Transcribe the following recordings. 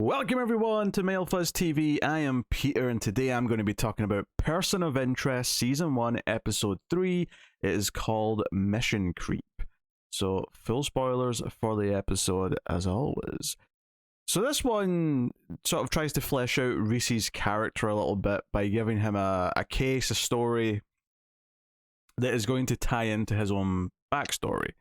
Welcome everyone to Male Fuzz TV. I am Peter and today I'm going to be talking about Person of Interest Season 1 Episode 3. It is called Mission Creep. So full spoilers for the episode as always. So this one sort of tries to flesh out Reese's character a little bit by giving him a case, a story that is going to tie into his own backstory.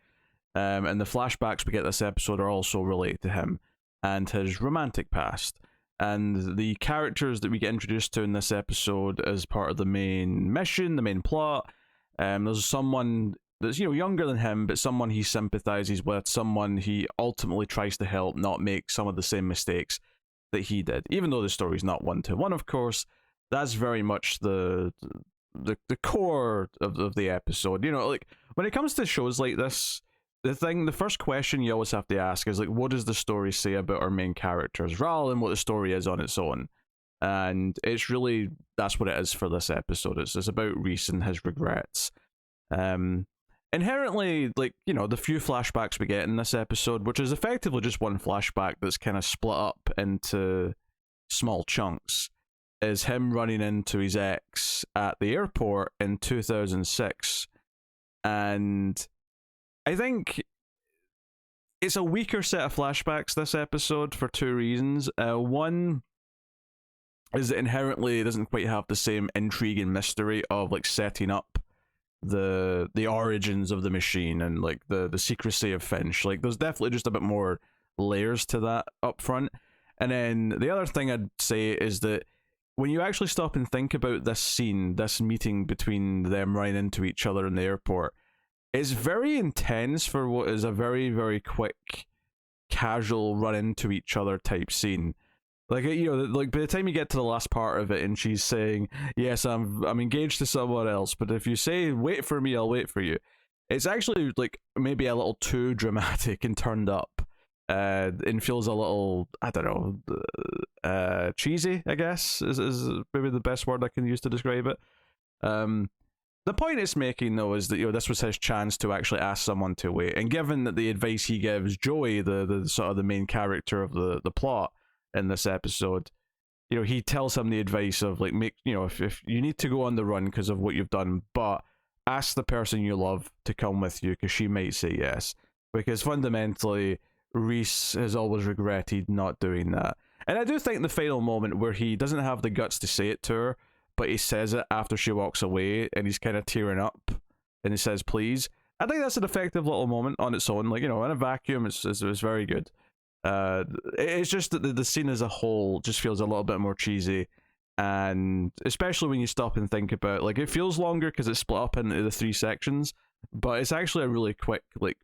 And the flashbacks we get this episode are also related to him and his romantic past. And the characters that we get introduced to in this episode as part of the main mission, the main plot, there's someone that's, younger than him, but someone he sympathizes with, someone he ultimately tries to help not make some of the same mistakes that he did. Even though the story's not one-to-one, of course, that's very much the core of the episode. Like, when it comes to shows like this, the first question you always have to ask is, like, what does the story say about our main characters, rather than what the story is on its own? And it's really, that's what it is for this episode. It's about Reese and his regrets. Inherently, like, the few flashbacks we get in this episode, which is effectively just one flashback that's kind of split up into small chunks, is him running into his ex at the airport in 2006. And I think it's a weaker set of flashbacks this episode for two reasons. One is that inherently it doesn't quite have the same intrigue and mystery of, like, setting up the origins of the machine and, like, the secrecy of Finch. Like, there's definitely just a bit more layers to that up front. And then the other thing I'd say is that when you actually stop and think about this scene, this meeting between them running into each other in the airport, it's very intense for what is a very, very quick, casual run into each other type scene. Like, like, by the time you get to the last part of it and she's saying, yes, I'm engaged to someone else, but if you say, wait for me, I'll wait for you. It's actually, like, maybe a little too dramatic and turned up. And feels a little, I don't know, cheesy, I guess, is maybe the best word I can use to describe it. The point it's making, though, is that, this was his chance to actually ask someone to wait. And given that the advice he gives Joey, the sort of the main character of the plot in this episode, he tells him the advice of, like, if you need to go on the run because of what you've done, but ask the person you love to come with you because she might say yes. Because fundamentally, Reese has always regretted not doing that. And I do think the final moment where he doesn't have the guts to say it to her, but he says it after she walks away and he's kind of tearing up and he says please, I think that's an effective little moment on its own. Like, in a vacuum, it's very good. It's just that the scene as a whole just feels a little bit more cheesy, and especially when you stop and think about, like, it feels longer because it's split up into the three sections, but it's actually a really quick, like,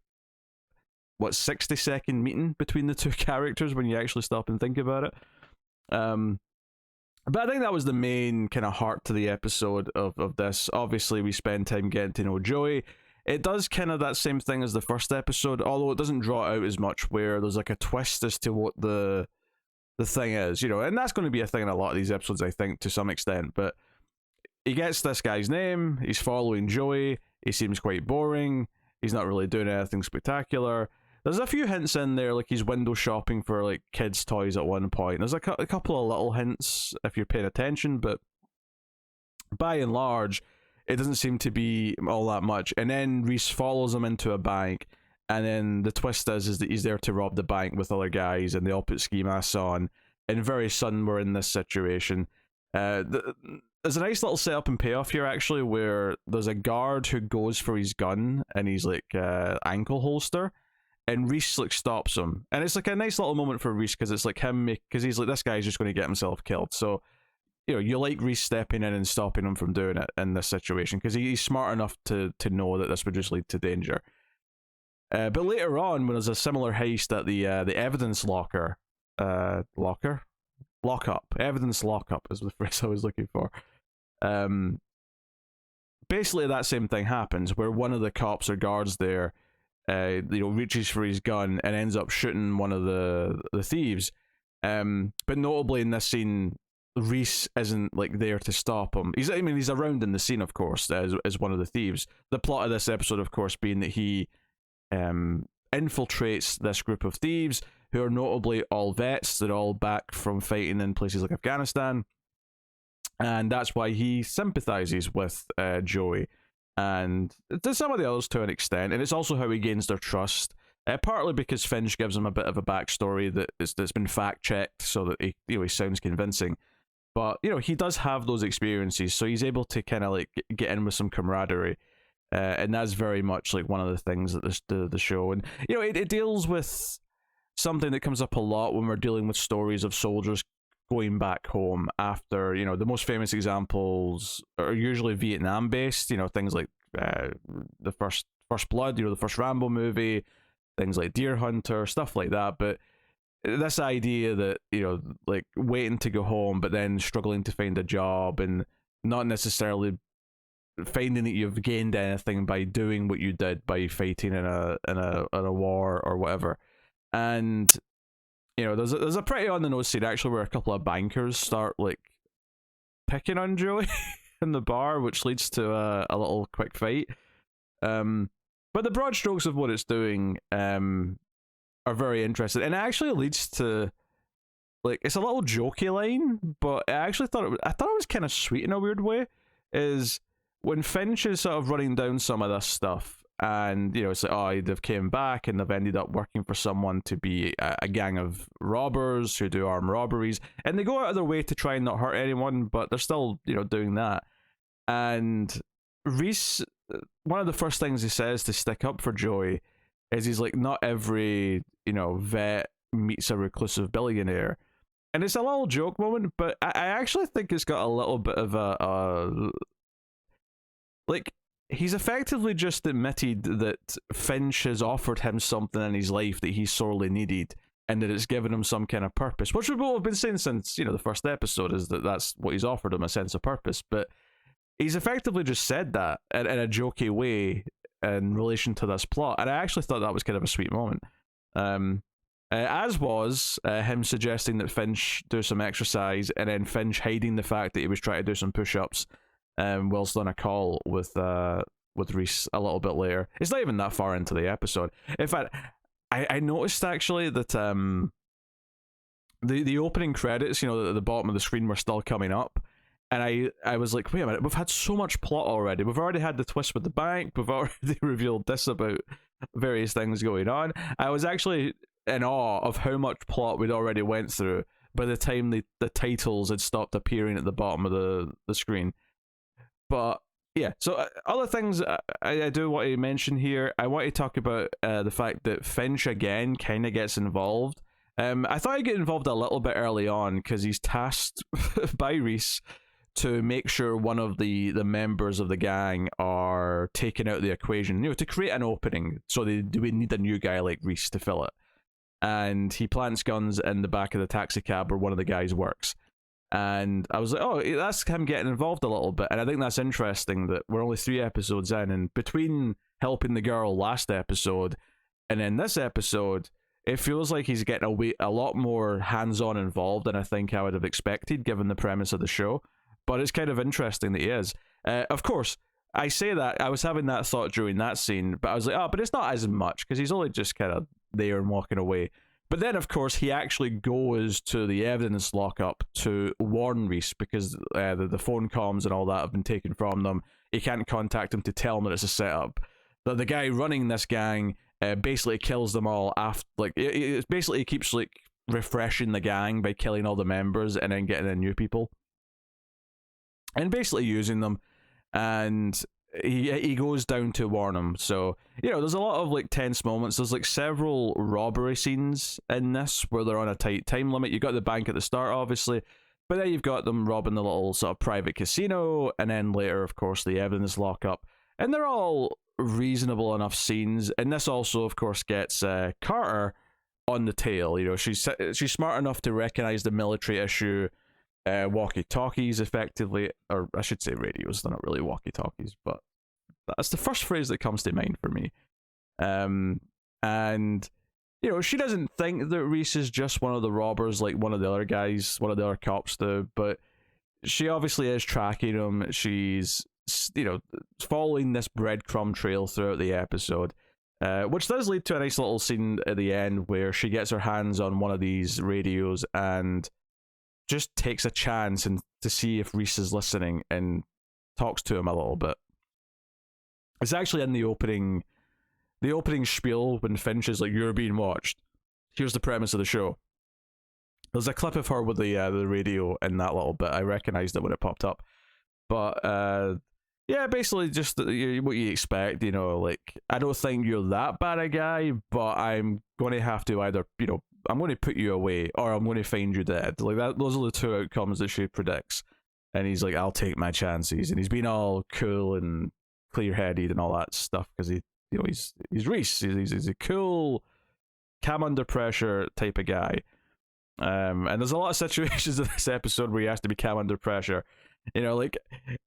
60-second meeting between the two characters when you actually stop and think about it. But I think that was the main kind of heart to the episode of this. Obviously, we spend time getting to know Joey. It does kind of that same thing as the first episode, although it doesn't draw out as much, where there's, like, a twist as to what the thing is, and that's going to be a thing in a lot of these episodes, I think, to some extent. But he gets this guy's name, he's following Joey, he seems quite boring, he's not really doing anything spectacular. There's a few hints in there, like he's window shopping for, like, kids' toys at one point. There's a couple of little hints if you're paying attention, but by and large, it doesn't seem to be all that much. And then Reese follows him into a bank, and then the twist is that he's there to rob the bank with other guys, and they all put ski masks on, and very sudden we're in this situation. There's a nice little setup and payoff here, actually, where there's a guard who goes for his gun and he's, like, ankle holster, and Reese, like, stops him. And it's, like, a nice little moment for Reese, because it's, like, him, because he's like, this guy's just going to get himself killed. So, you like Reese stepping in and stopping him from doing it in this situation, because he's smart enough to know that this would just lead to danger. But later on, when there's a similar heist at the evidence lockup, evidence lockup is the phrase I was looking for. Basically, that same thing happens, where one of the cops or guards there, reaches for his gun and ends up shooting one of the thieves. But notably in this scene, Reese isn't, like, there to stop him. He's around in the scene, of course, as one of the thieves. The plot of this episode, of course, being that he infiltrates this group of thieves who are notably all vets. They're all back from fighting in places like Afghanistan, and that's why he sympathizes with Joey and to some of the others to an extent, and it's also how he gains their trust. Partly because Finch gives him a bit of a backstory that's been fact checked, so that he sounds convincing. But he does have those experiences, so he's able to kind of like get in with some camaraderie, and that's very much like one of the things that the show, and it deals with something that comes up a lot when we're dealing with stories of soldiers going back home after, the most famous examples are usually Vietnam based, things like the first Blood, the first Rambo movie, things like Deer Hunter, stuff like that. But this idea that, like waiting to go home but then struggling to find a job and not necessarily finding that you've gained anything by doing what you did by fighting in a war or whatever. And there's a pretty on the nose scene actually where a couple of bankers start like picking on Joey in the bar, which leads to a little quick fight. But the broad strokes of what it's doing are very interesting, and it actually leads to like it's a little jokey line, but I actually thought it was kind of sweet in a weird way. Is when Finch is sort of running down some of this stuff, and it's like, oh, they've came back and they've ended up working for someone to be a gang of robbers who do armed robberies, and they go out of their way to try and not hurt anyone, but they're still doing that. And Reese, one of the first things he says to stick up for Joey is he's like, not every vet meets a reclusive billionaire. And it's a little joke moment, but I actually think it's got a little bit of a like, he's effectively just admitted that Finch has offered him something in his life that he sorely needed, and that it's given him some kind of purpose, which we've all been saying since the first episode, is that that's what he's offered him, a sense of purpose. But he's effectively just said that in a jokey way in relation to this plot, and I actually thought that was kind of a sweet moment. As was him suggesting that Finch do some exercise, and then Finch hiding the fact that he was trying to do some push-ups whilst on a call with Reese a little bit later. It's not even that far into the episode. In fact, I noticed actually that the opening credits, at the bottom of the screen, were still coming up. And I was like, wait a minute, we've had so much plot already. We've already had the twist with the bank. We've already revealed this about various things going on. I was actually in awe of how much plot we'd already went through by the time the titles had stopped appearing at the bottom of the screen. But yeah, so other things I do want to mention here. I want to talk about the fact that Finch again kind of gets involved. I thought he'd get involved a little bit early on because he's tasked by Reese to make sure one of the members of the gang are taken out of the equation, to create an opening. So we need a new guy like Reese to fill it. And he plants guns in the back of the taxi cab where one of the guys works. And I was like, oh, that's him getting involved a little bit. And I think that's interesting that we're only 3 episodes in, and between helping the girl last episode and then this episode, it feels like he's getting a lot more hands-on involved than I think I would have expected given the premise of the show. But it's kind of interesting that he is. Of course, I say that, I was having that thought during that scene, but I was like, oh, but it's not as much, because he's only just kind of there and walking away. But then, of course, he actually goes to the evidence lockup to warn Reese, because the phone comms and all that have been taken from them. He can't contact him to tell him that it's a setup. The guy running this gang basically kills them all after, like, it basically keeps like refreshing the gang by killing all the members and then getting in new people. And basically using them, and he goes down to warn him. So, there's a lot of like tense moments. There's like several robbery scenes in this where they're on a tight time limit. You've got the bank at the start, obviously, but then you've got them robbing the little sort of private casino, and then later, of course, the evidence lockup. And they're all reasonable enough scenes. And this also, of course, gets Carter on the tail. She's smart enough to recognize the military issue. Walkie-talkies, effectively, or I should say radios. They're not really walkie-talkies, but that's the first phrase that comes to mind for me. And she doesn't think that Reese is just one of the robbers like one of the other guys, one of the other cops do, but she obviously is tracking him. She's following this breadcrumb trail throughout the episode, Which does lead to a nice little scene at the end where she gets her hands on one of these radios and just takes a chance and to see if Reese is listening and talks to him a little bit. It's actually in the opening spiel when Finch is like, "You're being watched. Here's the premise of the show." There's a clip of her with the radio in that little bit. I recognized it when it popped up. But yeah, basically just what you expect, you know, like, I don't think you're that bad a guy, but I'm going to have to either, you know, I'm going to put you away or I'm going to find you dead. Like, those are the two outcomes that she predicts. And he's like, "I'll take my chances." And he's been all cool and clear-headed and all that stuff because he, you know, he's Reese. He's a cool, calm under pressure type of guy. And there's a lot of situations in this episode where he has to be calm under pressure. You know, like,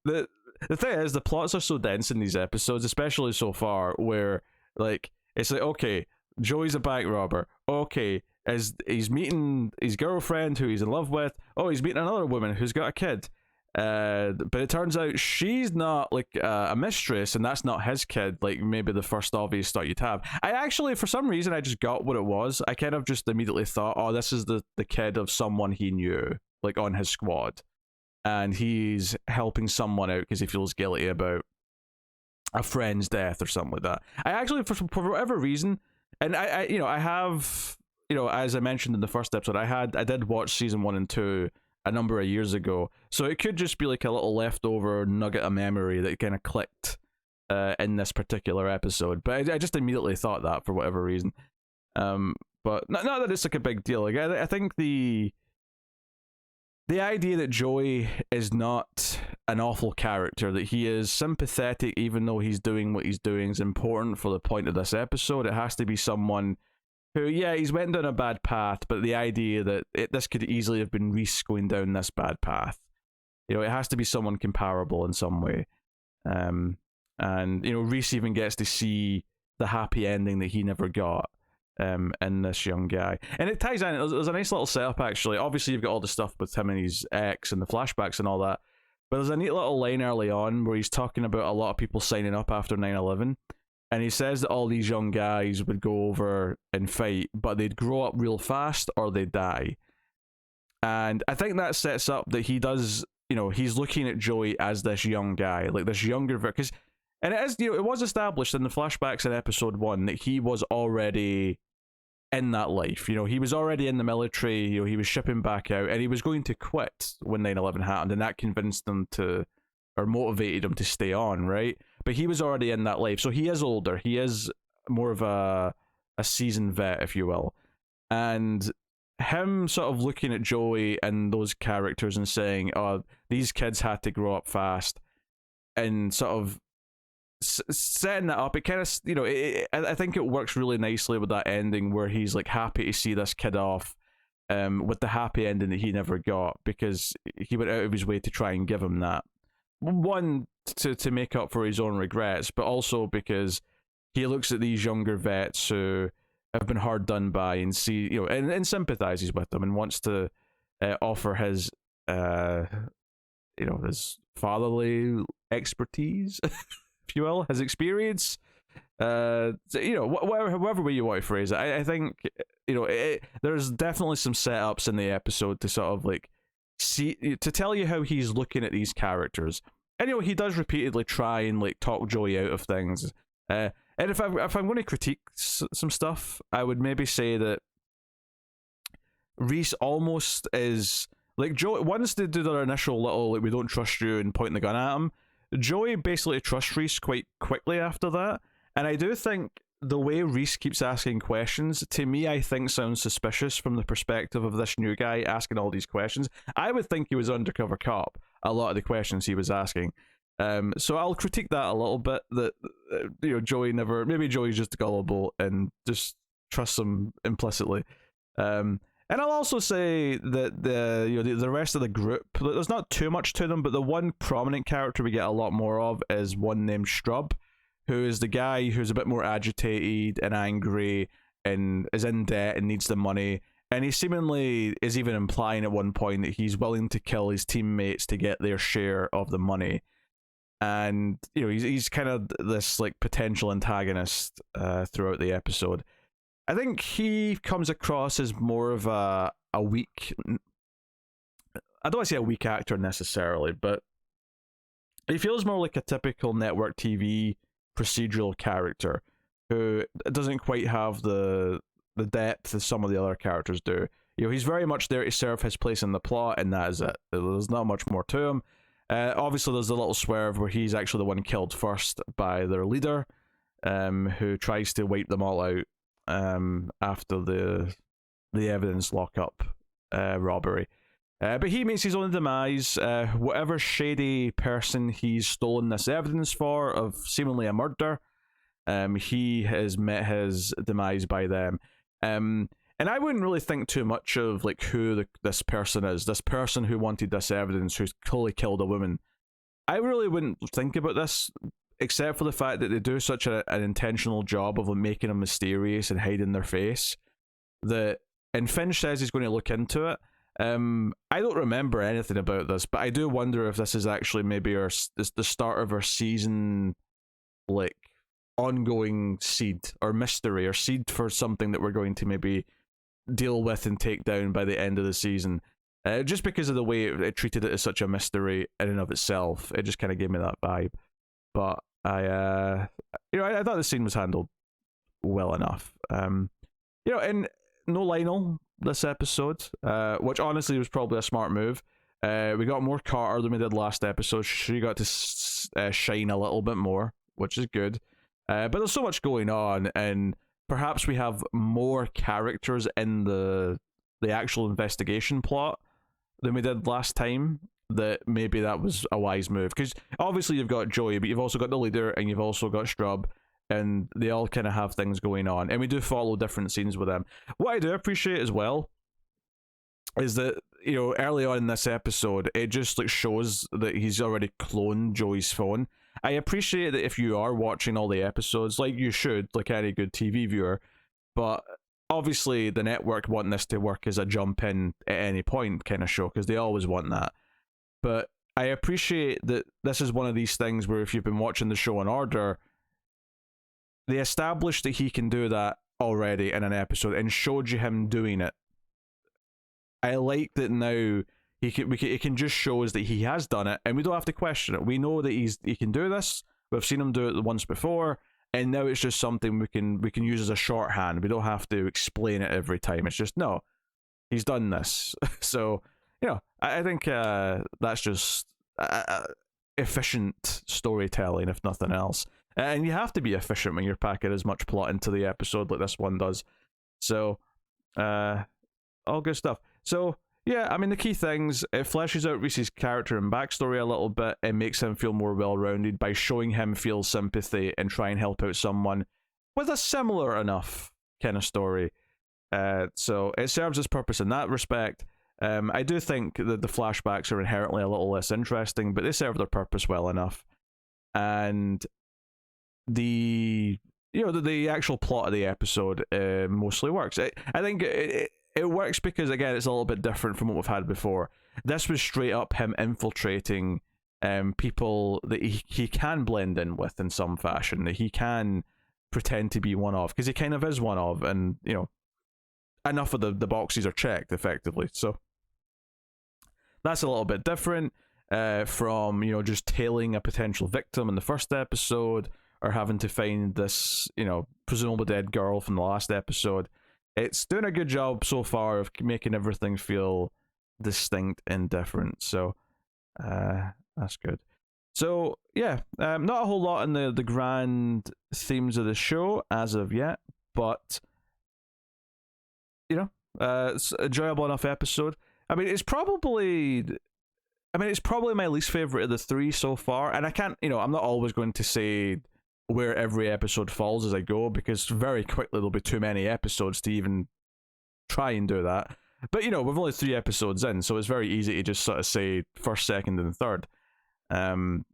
the thing is, the plots are so dense in these episodes, especially so far, where, like, it's like, okay, Joey's a bank robber. Okay, he's meeting his girlfriend who he's in love with. Oh, he's meeting another woman who's got a kid. But it turns out she's not, like, a mistress, and that's not his kid, like maybe the first obvious thought you'd have. I actually, for some reason, I just got what it was. I kind of just immediately thought, oh, this is the kid of someone he knew, like, on his squad. And he's helping someone out because he feels guilty about a friend's death or something like that. I actually, for whatever reason, and I you know, I have, you know, as I mentioned in the first episode, I did watch season 1 and 2 a number of years ago, so it could just be like a little leftover nugget of memory that kind of clicked in this particular episode. But I just immediately thought that for whatever reason. But not that it's like a big deal. Like, I think the idea that Joey is not an awful character, that he is sympathetic even though he's doing what he's doing, is important for the point of this episode. It has to be someone who, yeah, he's went down a bad path, but the idea that this could easily have been Reese going down this bad path. You know, it has to be someone comparable in some way. And, you know, Reese even gets to see the happy ending that he never got. In this young guy, and it ties in. There's a nice little setup, actually. Obviously, you've got all the stuff with him and his ex and the flashbacks and all that, but there's a neat little line early on where he's talking about a lot of people signing up after 9/11, and he says that all these young guys would go over and fight, but they'd grow up real fast or they'd die. And I think that sets up that he does, you know, he's looking at Joey as this young guy, like this younger, because, and it is, you know, it was established in the flashbacks in episode 1 that he was already in that life. You know, he was already in the military, you know, he was shipping back out, and he was going to quit when 9/11 happened, and that convinced him to, or motivated him to stay on, right? But he was already in that life, so he is older. He is more of a seasoned vet, if you will. And him sort of looking at Joey and those characters and saying, oh, these kids had to grow up fast, and sort of setting that up, it kind of, you know, I think it works really nicely with that ending where he's like happy to see this kid off, with the happy ending that he never got, because he went out of his way to try and give him that. One, to make up for his own regrets, but also because he looks at these younger vets who have been hard done by and see, you know, and sympathizes with them and wants to offer his, you know, his fatherly expertise, if you will, his experience, you know, whatever way you want to phrase it. I think, you know, there's definitely some setups in the episode to sort of like see, to tell you how he's looking at these characters. And, you know, he does repeatedly try and like talk Joey out of things. And if I'm going to critique some stuff, I would maybe say that Reese almost is like Joey. Once they do their initial little like, we don't trust you, and pointing the gun at him, Joey basically trusts Reese quite quickly after that. And I do think the way Reese keeps asking questions, to me, I think sounds suspicious from the perspective of this new guy asking all these questions. I would think he was undercover cop, a lot of the questions he was asking. So I'll critique that a little bit, that, you know, Joey never, maybe Joey's just gullible and just trusts him implicitly. And I'll also say that the rest of the group, there's not too much to them, but the one prominent character we get a lot more of is one named Strub, who is the guy who's a bit more agitated and angry and is in debt and needs the money. And he seemingly is even implying at one point that he's willing to kill his teammates to get their share of the money. and he's kind of this like potential antagonist throughout the episode. I think he comes across as more of a weak. I don't want to say a weak actor necessarily, but he feels more like a typical network TV procedural character who doesn't quite have the depth as some of the other characters do. He's very much there to serve his place in the plot, and that is it. There's not much more to him. Obviously, there's a little swerve where he's actually the one killed first by their leader, who tries to wipe them all out after the evidence lockup robbery. But he meets his own demise. Whatever shady person he's stolen this evidence for of seemingly a murder, he has met his demise by them. And I wouldn't really think too much of like who this person is. This person who wanted this evidence, who's clearly killed a woman. I really wouldn't think about this, except for the fact that they do such an intentional job of making them mysterious and hiding their face. And Finch says he's going to look into it. I don't remember anything about this, but I do wonder if this is actually maybe the start of our season, like ongoing seed or mystery or seed for something that we're going to maybe deal with and take down by the end of the season. Just because of the way it treated it as such a mystery in and of itself, it just kind of gave me that vibe. But I thought the scene was handled well enough. And no Lionel this episode, which honestly was probably a smart move. We got more Carter than we did last episode. She got to shine a little bit more, which is good. But there's so much going on, and perhaps we have more characters in the actual investigation plot than we did last time. That maybe that was a wise move, because obviously you've got Joey, but you've also got the leader, and you've also got Strub, and they all kind of have things going on, and we do follow different scenes with them. What I do appreciate as well is that early on in this episode, it just like shows that he's already cloned Joey's phone. I appreciate that if you are watching all the episodes, like you should, like any good TV viewer, but obviously the network want this to work as a jump in at any point kind of show, because they always want that. But I appreciate that this is one of these things where if you've been watching the show in order, they established that he can do that already in an episode and showed you him doing it. I like that now it can just show us that he has done it, and we don't have to question it. We know that he can do this. We've seen him do it once before, and now it's just something we can use as a shorthand. We don't have to explain it every time. It's just, no, he's done this. So I think that's just efficient storytelling, if nothing else. And you have to be efficient when you're packing as much plot into the episode like this one does. So, all good stuff. So, yeah, I mean, the key things, it fleshes out Reese's character and backstory a little bit. It makes him feel more well-rounded by showing him feel sympathy and try and help out someone with a similar enough kind of story. So it serves its purpose in that respect. I do think that the flashbacks are inherently a little less interesting, but they serve their purpose well enough. And the actual plot of the episode mostly works. I think it works because, again, it's a little bit different from what we've had before. This was straight up him infiltrating people that he can blend in with in some fashion, that he can pretend to be one of, because he kind of is one of, and enough of the boxes are checked effectively. So that's a little bit different from just tailing a potential victim in the first episode, or having to find this presumably dead girl from the last episode. It's doing a good job so far of making everything feel distinct and different. So that's good. So yeah, not a whole lot in the grand themes of the show as of yet, but it's an enjoyable enough episode. I mean, it's probably my least favorite of the three so far, and I can't, I'm not always going to say where every episode falls as I go, because very quickly there'll be too many episodes to even try and do that. But we've only 3 episodes in, so it's very easy to just sort of say first, second, and third. And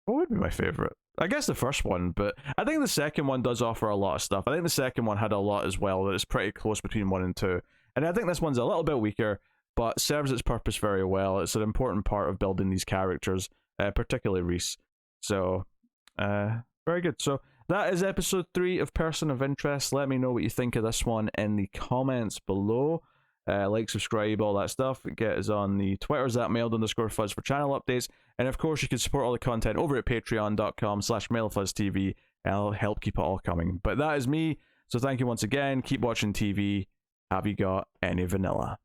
what would be my favorite? I guess the first one, but I think the second one does offer a lot of stuff. I think the second one had a lot as well that is pretty close between 1 and 2. And I think this one's a little bit weaker, but serves its purpose very well. It's an important part of building these characters, particularly Reese. So, very good. So that is episode 3 of Person of Interest. Let me know what you think of this one in the comments below. Like, subscribe, all that stuff. Get us on the Twitters at mailed_fuzz for channel updates. And of course, you can support all the content over at patreon.com/mailfuzztv. I'll help keep it all coming. But that is me. So thank you once again. Keep watching TV. Have you got any vanilla?